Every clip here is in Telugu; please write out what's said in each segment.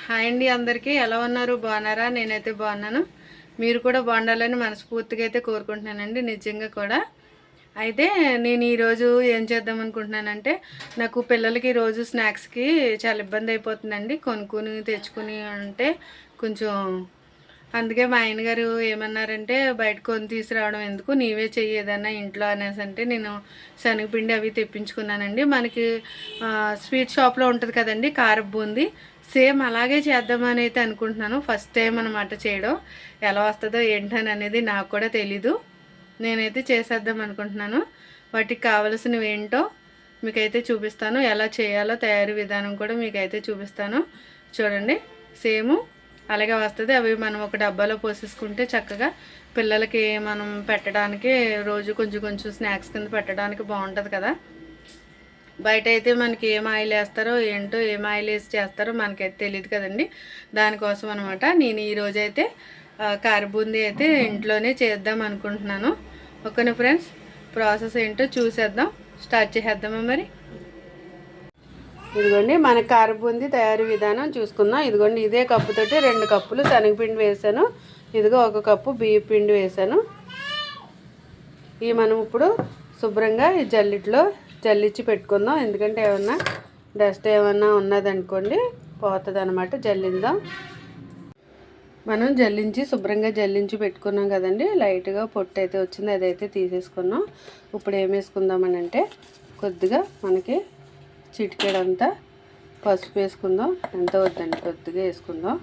హాయ్ అండి, అందరికీ ఎలా ఉన్నారు? బాగున్నారా? నేనైతే బాగున్నాను. మీరు కూడా బాగుండాలని మనస్ఫూర్తిగా అయితే కోరుకుంటున్నానండి, నిజంగా కూడా. అయితే నేను ఈరోజు ఏం చేద్దాం అనుకుంటున్నానంటే, నాకు పిల్లలకి రోజు స్నాక్స్కి చాలా ఇబ్బంది అయిపోతుందండి. కొనుక్కుని తెచ్చుకుని అంటే కొంచెం, అందుకే మా ఆయన గారు ఏమన్నారంటే, బయట కొని తీసుకురావడం ఎందుకు, నీవే చెయ్యి ఏదన్నా ఇంట్లో అనేసి అంటే నేను శనగపిండి అవి తెప్పించుకున్నానండి. మనకి స్వీట్ షాప్లో ఉంటుంది కదండి కారపు బూంది, సేమ్ అలాగే చేద్దామని అయితే అనుకుంటున్నాను. ఫస్ట్ టైం అనమాట చేయడం. ఎలా వస్తుందో ఏంటని అనేది నాకు కూడా తెలీదు. నేనైతే చేసేద్దాం అనుకుంటున్నాను. వాటికి కావలసినవి ఏంటో మీకైతే చూపిస్తాను. ఎలా చేయాలో తయారీ విధానం కూడా మీకైతే చూపిస్తాను. చూడండి, సేము అలాగే వస్తుంది. అవి మనం ఒక డబ్బాలో పోసేసుకుంటే చక్కగా పిల్లలకి మనం పెట్టడానికి రోజు కొంచెం కొంచెం స్నాక్స్ కింద పెట్టడానికి బాగుంటుంది కదా. బయట అయితే మనకి ఏం ఆయిల్ వేస్తారో ఏంటో, ఏం ఆయిల్ వేసి చేస్తారో మనకైతే తెలియదు కదండి. దానికోసం అనమాట నేను ఈరోజైతే కారబూందీ అయితే ఇంట్లోనే చేద్దాం అనుకుంటున్నాను. ఓకేనా ఫ్రెండ్స్, ప్రాసెస్ ఏంటో చూసేద్దాం. స్టార్ట్ చేసేద్దామా మరి. ఇదిగోండి మన కారబూందీ తయారీ విధానం చూసుకుందాం. ఇదిగోండి ఇదే కప్పుతోటి 2 కప్పులు శనగపిండి వేసాను. ఇదిగో 1 కప్పు బియ్య పిండి వేసాను. ఇవి మనం ఇప్పుడు శుభ్రంగా ఈ జల్లిచ్చి పెట్టుకుందాం. ఎందుకంటే ఏమన్నా డస్ట్ ఏమన్నా ఉన్నదనుకోండి పోతుంది అనమాట. జల్లిందాం. మనం శుభ్రంగా జల్లించి పెట్టుకున్నాం కదండి. లైట్గా పొట్టు అయితే వచ్చింది, అదైతే తీసేసుకున్నాం. ఇప్పుడు ఏం వేసుకుందామని అంటే, కొద్దిగా మనకి చిటికెడంతా పసుపు వేసుకుందాం. ఎంత వద్దండి, కొద్దిగా వేసుకుందాం.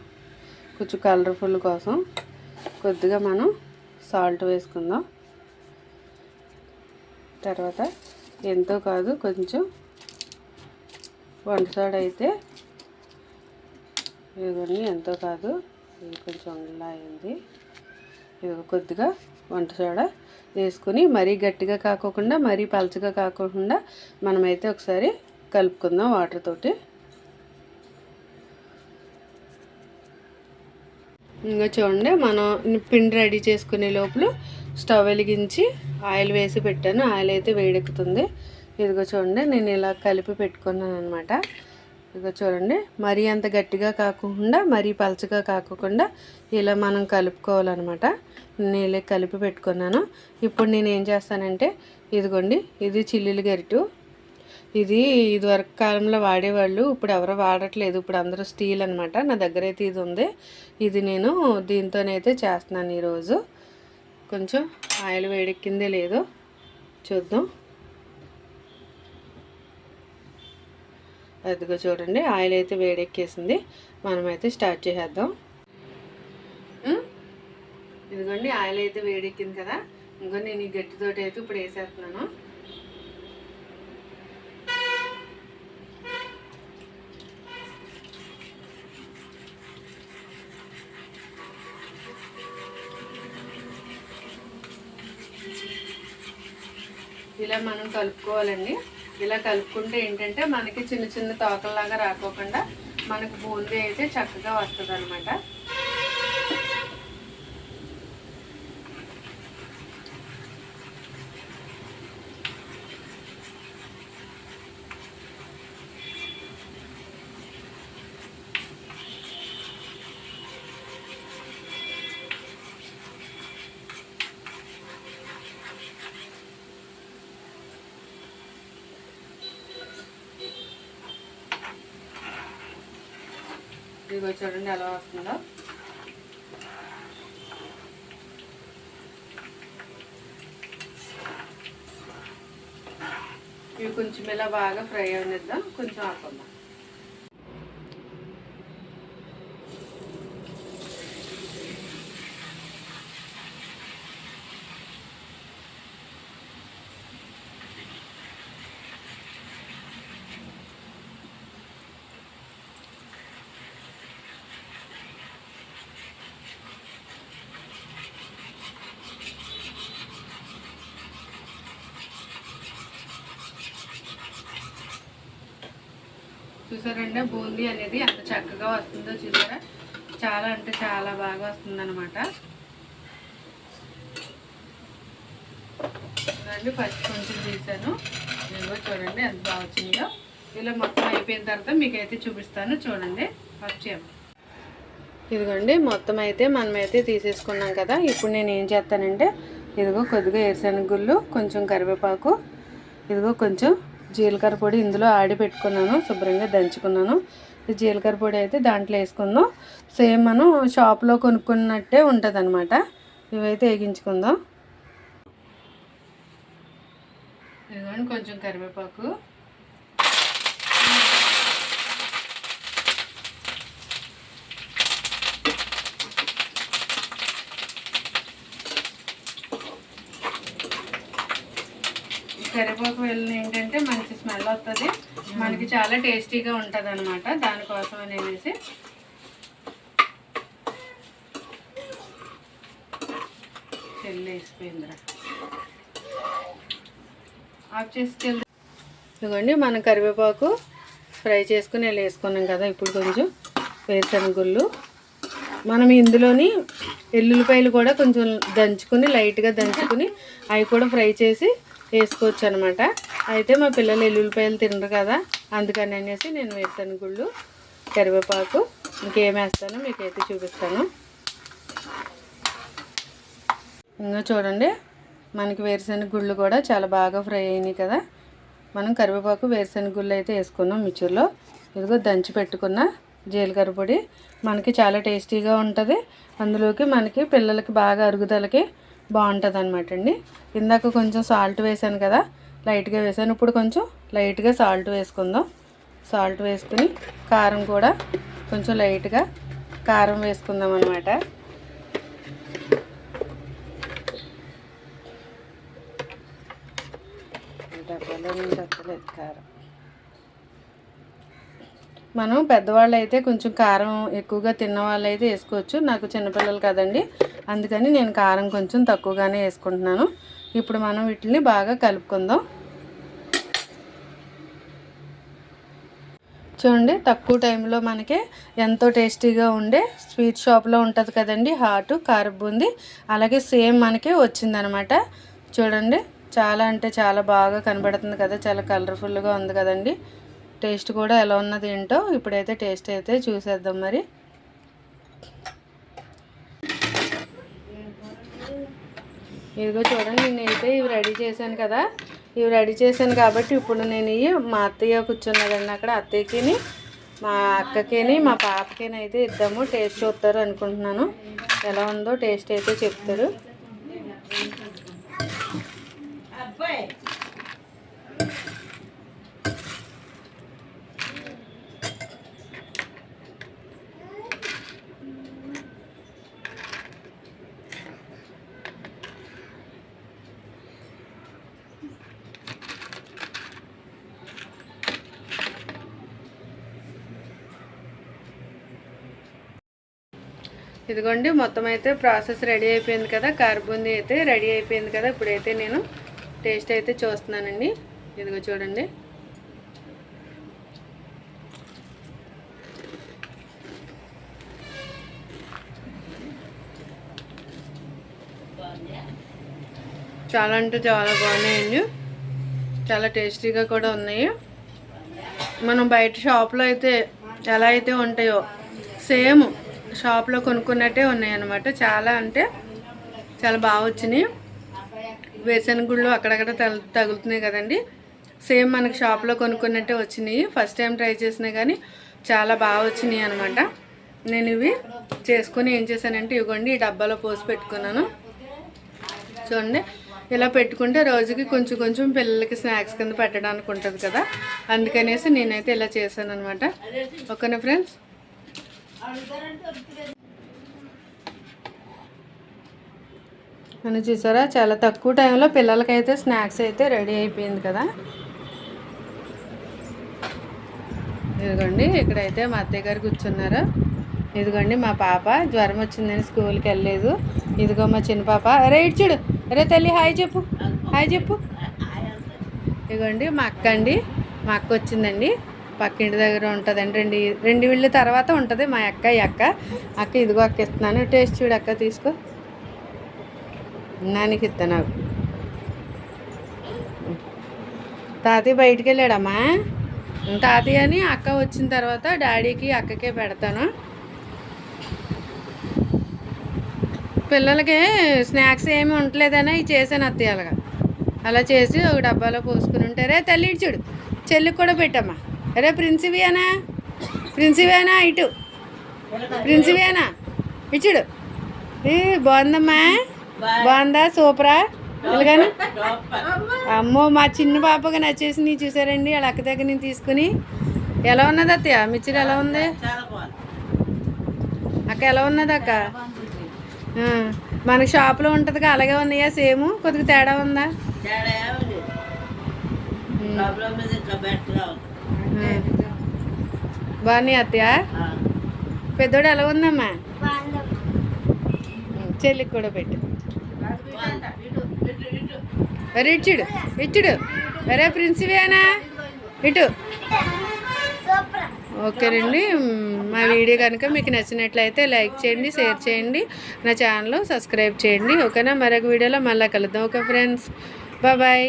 కొంచెం కలర్ఫుల్ కోసం కొద్దిగా మనం సాల్ట్ వేసుకుందాం. తర్వాత ఎంతో కాదు, కొంచెం వంట సోడా అయితే ఇదిగోండి, ఎంతో కాదు, ఇది కొంచెం ఇలా అయింది. ఇది కొద్దిగా వంట సోడా వేసుకుని మరీ గట్టిగా కాకోకుండా మరీ పలచగా కాకుండా మనమైతే ఒకసారి కలుపుకుందాం వాటర్ తోటి. ఇంకా చూడండి, మనం పిండి రెడీ చేసుకునే లోపల స్టవ్ వెలిగించి ఆయిల్ వేసి పెట్టాను. ఆయిల్ అయితే వేడెక్కుతుంది. ఇదిగో చూడండి, నేను ఇలా కలిపి పెట్టుకున్నాను అనమాట. ఇదిగో చూడండి, మరీ అంత గట్టిగా కాకుండా మరీ పలచగా కాకుండా ఇలా మనం కలుపుకోవాలన్నమాట. నేను ఇలా కలిపి పెట్టుకున్నాను. ఇప్పుడు నేను ఏం చేస్తానంటే, ఇదిగోండి ఇది చిల్లులు గరిటు. ఇదివరకు కాలంలో వాడేవాళ్ళు, ఇప్పుడు ఎవరు వాడట్లేదు. ఇప్పుడు అందరూ స్టీల్ అనమాట. నా దగ్గర అయితే ఇది ఉంది. ఇది నేను దీంతోనైతే చేస్తున్నాను ఈరోజు. కొంచెం ఆయిల్ వేడెక్కిందే లేదో చూద్దాం. అదిగో చూడండి, ఆయిల్ అయితే వేడెక్కేసింది. మనమైతే స్టార్ట్ చేసేద్దాం. ఇదిగోండి ఆయిల్ అయితే వేడెక్కింది కదా. ఇంకో నేను ఈ గట్టితోటి అయితే ఇప్పుడు వేసేస్తున్నాను. ఇలా మనం కలుపుకోవాలండి. ఇలా కలుపుకుంటే ఏంటంటే మనకి చిన్న చిన్న తోకల్లాగా రాకోకుండా మనకు బూందీ అయితే చక్కగా వస్తుంది అనమాట. ఇదిగో చూడండి ఎలా వస్తుందో. ఇవి కొంచెం ఇలా బాగా ఫ్రై అవనిద్దాం. కొంచెం ఆపుకుందాం. చూసారంటే బూందీ అనేది ఎంత చక్కగా వస్తుందో చూసారా. చాలా అంటే చాలా బాగా వస్తుందన్నమాట. చూడండి, ఫస్ట్ కొంచెం తీసాను. ఇదిగో చూడండి ఎంత బాగా వచ్చిందో. ఇలా మొత్తం అయిపోయిన తర్వాత మీకైతే చూపిస్తాను. చూడండి, ఫస్ట్ ఇదిగోండి మొత్తం అయితే మనమైతే తీసేసుకున్నాం కదా. ఇప్పుడు నేను ఏం చేస్తానంటే ఇదిగో కొద్దిగా వేరుశనగ గుళ్ళు, కొంచెం కరివేపాకు, ఇదిగో కొంచెం జీలకర్ర పొడి ఇందులో ఆడి పెట్టుకున్నాను, శుభ్రంగా దంచుకున్నాను. ఈ జీలకర్ర పొడి అయితే దాంట్లో వేసుకుందాం. సేమ్ మనం షాప్లో కొనుక్కున్నట్టే ఉంటుంది అనమాట. ఇవైతే వేగించుకుందాం. ఇదిగోండి కొంచెం కరివేపాకు, కరివేపాకు వెళ్ళిన ఏంటంటే మంచి స్మెల్ వస్తుంది, మనకి చాలా టేస్టీగా ఉంటుంది అనమాట. దానికోసం అనేసి వేసిపోయిందిరా ఆఫ్ చేసి ఇదిగోండి మన కరివేపాకు ఫ్రై చేసుకుని వేసుకున్నాం కదా. ఇప్పుడు కొంచెం వేరుశనగ గుళ్ళు, మనం ఇందులోని ఎల్లుల్లిపాయలు కూడా కొంచెం దంచుకుని లైట్గా దంచుకుని అవి కూడా ఫ్రై చేసి వేసుకోవచ్చు అనమాట. అయితే మా పిల్లలు ఎల్లుల్లిపాయలు తినరు కదా, అందుకని అనేసి నేను వేరుశనగ గుళ్ళు, కరివేపాకు ఇంకేం వేస్తానో మీకైతే చూపిస్తాను. ఇంకా చూడండి మనకి వేరుశనగ గుళ్ళు కూడా చాలా బాగా ఫ్రై అయినాయి కదా. మనం కరివేపాకు వేరుశనగ గుళ్ళు అయితే వేసుకున్నాం మిక్చర్లో. ఇదిగో దంచి పెట్టుకున్న జీలకర్ర పొడి మనకి చాలా టేస్టీగా ఉంటుంది. అందులోకి మనకి పిల్లలకి బాగా అరుగుదలకి బాగుంటుంది అనమాట అండి. ఇందాక కొంచెం సాల్ట్ వేసాను కదా, లైట్గా వేసాను. ఇప్పుడు కొంచెం లైట్గా సాల్ట్ వేసుకుందాం. సాల్ట్ వేసుకుని కారం కూడా కొంచెం లైట్గా కారం వేసుకుందాం అనమాట. కారం మనం పెద్దవాళ్ళు అయితే కొంచెం కారం ఎక్కువగా తిన్న వాళ్ళు అయితే వేసుకోవచ్చు. నాకు చిన్నపిల్లలు కదండి, అందుకని నేను కారం కొంచెం తక్కువగానే వేసుకుంటున్నాను. ఇప్పుడు మనం వీటిని బాగా కలుపుకుందాం. చూడండి తక్కువ టైంలో మనకి ఎంతో టేస్టీగా ఉండే స్వీట్ షాప్లో ఉంటుంది కదండి హాటు కారం బూందీ, అలాగే సేమ్ మనకి వచ్చిందనమాట. చూడండి చాలా అంటే చాలా బాగా కనబడుతుంది కదా, చాలా కలర్ఫుల్గా ఉంది కదండి. టేస్ట్ కూడా ఎలా ఉన్నది ఏంటో ఇప్పుడైతే టేస్ట్ అయితే చూసేద్దాం. మరి ఇదిగో చూడండి నేనైతే ఇవి రెడీ చేశాను కదా. ఇవి రెడీ చేశాను కాబట్టి ఇప్పుడు నేను ఇవి మా అత్తయ్య కూర్చున్నదండి అక్కడ, అత్తయ్యకిని మా అక్కకిని మా పాపకిని అయితే ఇద్దాము. టేస్ట్ చూస్తారు అనుకుంటున్నాను, ఎలా ఉందో టేస్ట్ అయితే చెప్తారు. ఇదిగోండి మొత్తం అయితే ప్రాసెస్ రెడీ అయిపోయింది కదా, కారం బూందీ అయితే రెడీ అయిపోయింది కదా. ఇప్పుడైతే నేను టేస్ట్ అయితే చూస్తున్నానండి. ఇదిగో చూడండి చాలా అంటే చాలా బాగున్నాయండి, చాలా టేస్టీగా కూడా ఉన్నాయి. మనం బయట షాప్లో అయితే ఎలా అయితే ఉంటాయో సేమ్ షాప్లో కొనుక్కున్నట్టే ఉన్నాయి అన్నమాట. చాలా అంటే చాలా బాగా వచ్చినాయి. వేరుశనగ గుళ్ళు అక్కడక్కడ తగులుతున్నాయి కదండి, సేమ్ మనకి షాప్లో కొనుక్కున్నట్టే వచ్చినాయి. ఫస్ట్ టైం ట్రై చేసినా కానీ చాలా బాగా వచ్చినాయి అనమాట. నేను ఇవి చేసుకొని ఏం చేశానంటే ఇవ్వండి ఈ డబ్బాలో పోసి పెట్టుకున్నాను. చూడండి ఇలా పెట్టుకుంటే రోజుకి కొంచెం కొంచెం పిల్లలకి స్నాక్స్ కింద పెట్టడానికి ఉంటుంది కదా, అందుకనేసి నేనైతే ఇలా చేశాను అనమాట. ఓకేనా ఫ్రెండ్స్, మనం చూసారా చాలా తక్కువ టైంలో పిల్లలకైతే స్నాక్స్ అయితే రెడీ అయిపోయింది కదా. ఇదిగోండి ఇక్కడైతే మా అత్తయ్య గారు కూర్చున్నారు. ఇదిగోండి మా పాప జ్వరం వచ్చిందని స్కూల్కి వెళ్ళలేదు. ఇదిగో మా చిన్న పాప, అరే ఇటు చూడు, అరే తల్లి హాయ్ చెప్పు, హాయ్ చెప్పు. ఇదిగోండి మా అక్క అండి, మా అక్క వచ్చిందండి, పక్కింటి దగ్గర ఉంటుందండి. రెండు వీళ్ళ తర్వాత ఉంటుంది మా అక్క. ఈ అక్క ఇదిగో అక్క ఇస్తున్నాను, టేస్ట్ చూడు అక్క, తీసుకో, నానికి ఇస్తా. నాకు తాతయ్య బయటికి వెళ్ళాడమ్మా, తాతయ్య అని అక్క వచ్చిన తర్వాత డాడీకి అక్కకే పెడతాను. పిల్లలకి స్నాక్స్ ఏమి ఉండలేదని ఇవి చేశాను అత్తయ్య అలాగా. అలా చేసి ఒక డబ్బాలో పోసుకుని ఉంటారే. తల్లి ఇటు చూడు, చెల్లికి కూడా పెట్టమ్మా. అరే ప్రిన్సివియానా, ప్రిన్సివియానా ఇటు, ప్రిన్సివియానా ఇటు చూడు. బాగుందమ్మా, బాగుందా, సూపరా ఇలాగాని. అమ్మో మా చిన్న పాపగా నచ్చేసి చూసారండి వాళ్ళ అక్క దగ్గర నుంచి తీసుకుని. ఎలా ఉన్నది అత్తయ్య మిర్చిలు, ఎలా ఉంది అక్క, ఎలా ఉన్నది అక్క? మనకి షాప్లో ఉంటుందిగా అలాగే ఉన్నాయా సేమ్, కొద్దిగా తేడా ఉందా? బాగున్నాయి అత్తయ్య. పెద్దోడు ఎలా ఉందమ్మా? చెల్లికి కూడా పెట్టు. అరే ఇచ్చుడు ఇచ్చుడు, అరే ప్రిన్సివియానా ఇటు. ఓకేనండి, మా వీడియో కనుక మీకు నచ్చినట్లయితే లైక్ చేయండి, షేర్ చేయండి, నా ఛానల్ సబ్స్క్రైబ్ చేయండి. ఓకేనా, మరొక వీడియోలో మళ్ళీ కలుద్దాం. Okay friends, bye.